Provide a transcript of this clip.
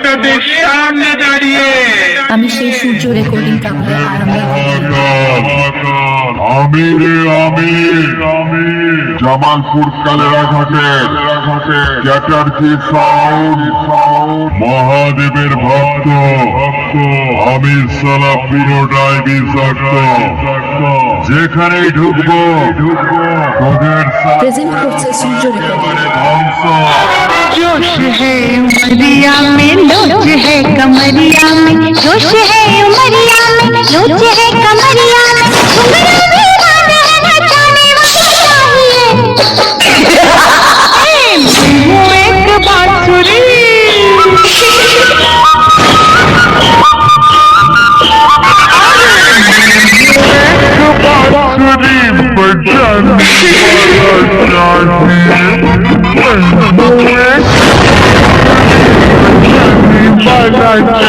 তোদের সামনে দাঁড়িয়ে আমি সেই সূর্য রেকর্ডিং কাপড়ে আর আমি জামালপুর কালেরাঘাটের চ্যাটার্জি সাউন্ড মহাদেবের ভক্ত আমি সালা পুরোটাই বিষাক্ত যেখানেই ঢুকবো তোদের প্রেজেন্ট করছে সূর্য রেকর্ডিং। ধ্বংস जोश है उमरिया में लोच है कमरिया में जोश है उमरिया में लोच है कमरिया में घुंघरू भी बंद है नचाने वाली चाहिए वो एक बांसुरी बजाने वाला चाहिए